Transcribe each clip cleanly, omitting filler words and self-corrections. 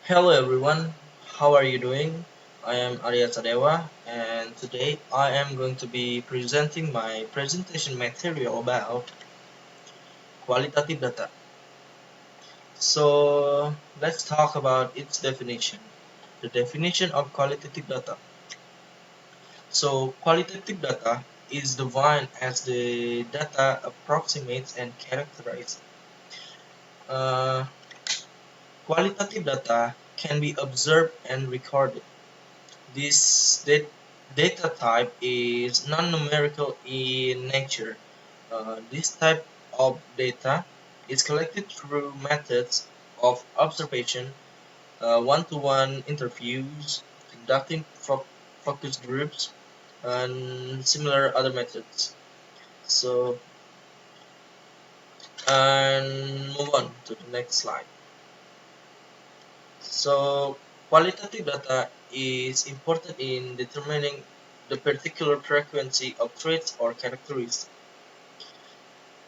Hello everyone, how are you doing? I am Arya Sadewa and today I am going to be presenting my presentation material about qualitative data. So let's talk about its definition. The definition of qualitative data. So qualitative data is defined as the data approximates and characterizes. Uh, Qualitative data can be observed and recorded. This data type is non-numerical in nature. This type of data is collected through methods of observation, one-to-one interviews, conducting focus groups, and similar other methods. So, and move on to the next slide. So, qualitative data is important in determining the particular frequency of traits or characteristics.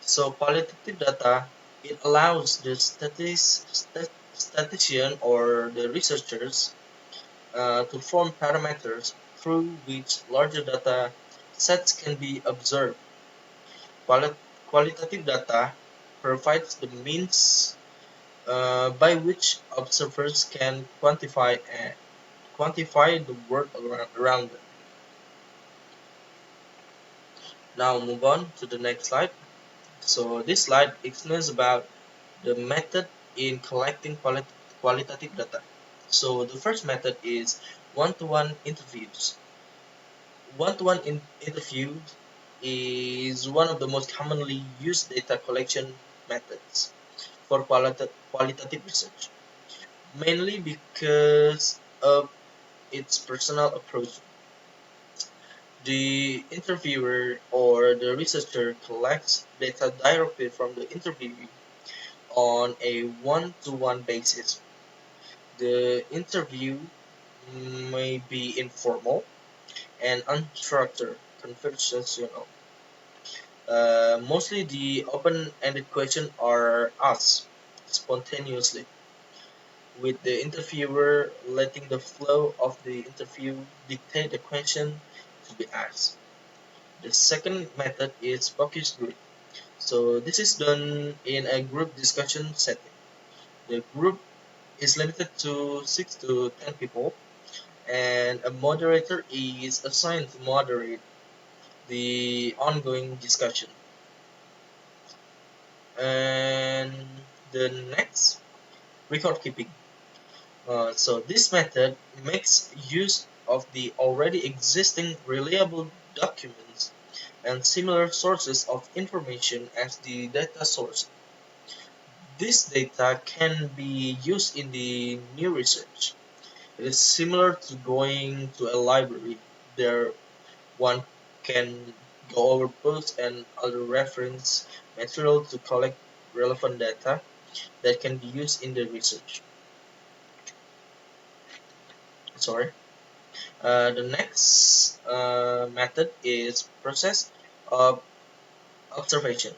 So, qualitative data it allows the statistician or the researchers to form parameters through which larger data sets can be observed. Quali- Qualitative data provides the means by which observers can quantify the world around them. Now move on to the next slide. So this slide explains about the method in collecting qualitative data. So the first method is one-to-one interviews. One-to-one interviews is one of the most commonly used data collection methods for qualitative research, mainly because of its personal approach. The interviewer or the researcher collects data directly from the interviewee on a one-to-one basis. The interview may be informal and unstructured, conversational. Mostly the open-ended questions are asked spontaneously, with the interviewer letting the flow of the interview dictate the question to be asked. The second method is focus group. So this is done in a group discussion setting. The group is limited to 6 to 10 people, and a moderator is assigned to moderate the ongoing discussion. And the next, record keeping. So this method makes use of the already existing reliable documents and similar sources of information as the data source. This data can be used in the new research. It is similar to going to a library. There one can go over books and other reference material to collect relevant data that can be used in the research. Sorry. The next method is process of observation.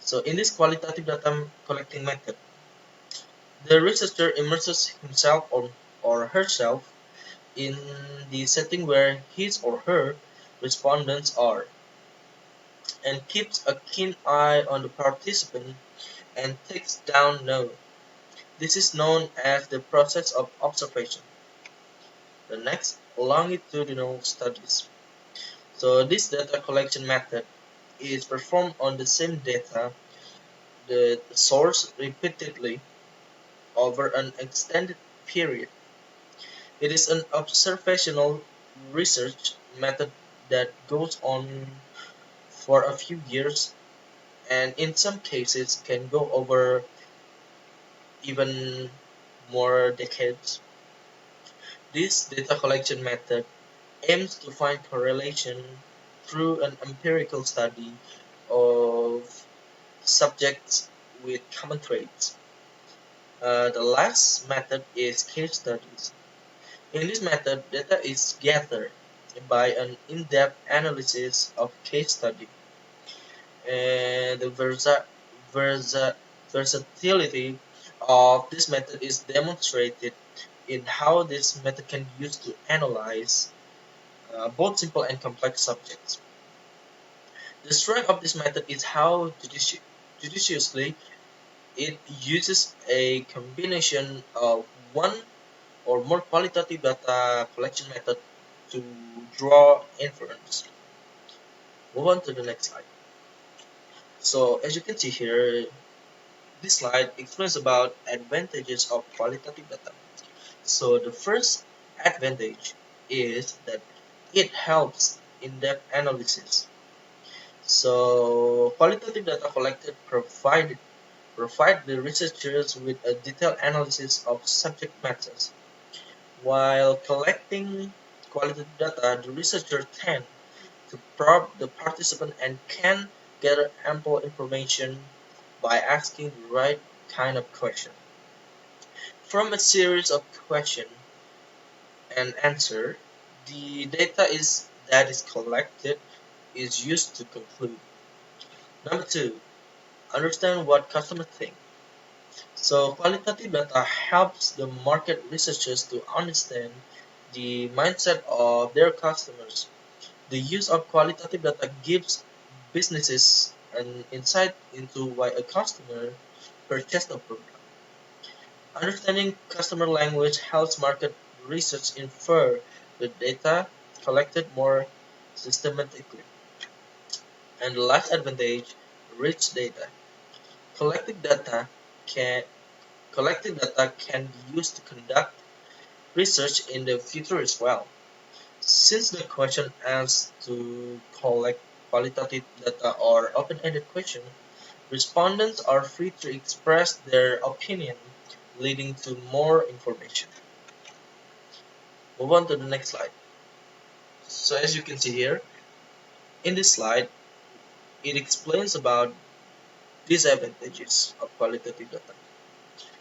So in this qualitative data collecting method, the researcher immerses himself or herself in the setting where his or her respondents are, and keeps a keen eye on the participant and takes down notes. This is known as the process of observation. The next, longitudinal studies. So this data collection method is performed on the same data, the source repeatedly over an extended period. It is an observational research method that goes on for a few years and in some cases can go over even more decades. This data collection method aims to find correlation through an empirical study of subjects with common traits. The last method is case studies. In this method, data is gathered by an in-depth analysis of case study, and the versatility of this method is demonstrated in how this method can be used to analyze both simple and complex subjects. The strength of this method is how judiciously it uses a combination of one or more qualitative data collection method to draw inference. Move on to the next slide. So as you can see here, this slide explains about advantages of qualitative data. So the first advantage is that it helps in-depth analysis. So qualitative data collected provide the researchers with a detailed analysis of subject matters. While collecting qualitative data, the researcher tend to probe the participant and can gather ample information by asking the right kind of question. From a series of question and answer, the data that is collected is used to conclude. Number two, understand what customers think. So qualitative data helps the market researchers to understand the mindset of their customers. The use of qualitative data gives businesses an insight into why a customer purchased a product. Understanding customer language helps market research infer the data collected more systematically. And the last advantage, rich data. Collected data can collected data can be used to conduct research in the future as well. Since the question asks to collect qualitative data or open-ended question, respondents are free to express their opinion, leading to more information. Move on to the next slide. So as you can see here, in this slide, it explains about disadvantages of qualitative data.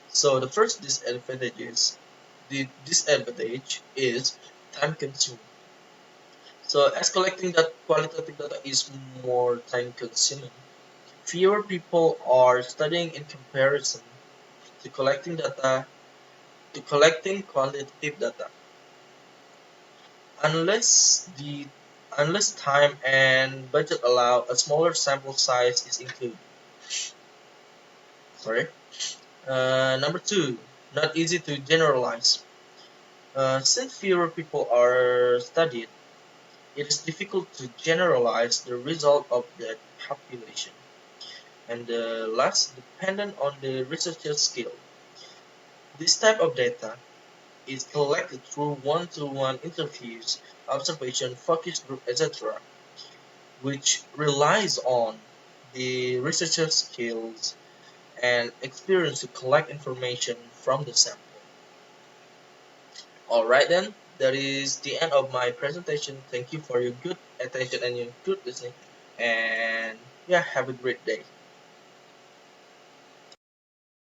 So the first the disadvantage is time consuming. So as collecting that qualitative data is more time consuming, fewer people are studying in comparison to collecting quantitative data. Unless the unless time and budget allow, a smaller sample size is included. Sorry. Number two, not easy to generalize. Since fewer people are studied, it is difficult to generalize the result of that population. And the last, dependent on the researcher's skill. This type of data is collected through one-to-one interviews, observation, focus group, etc., which relies on the researcher's skills and experience to collect information from the sample. Alright then, that is the end of my presentation. Thank you for your good attention and your good listening. And yeah, have a great day.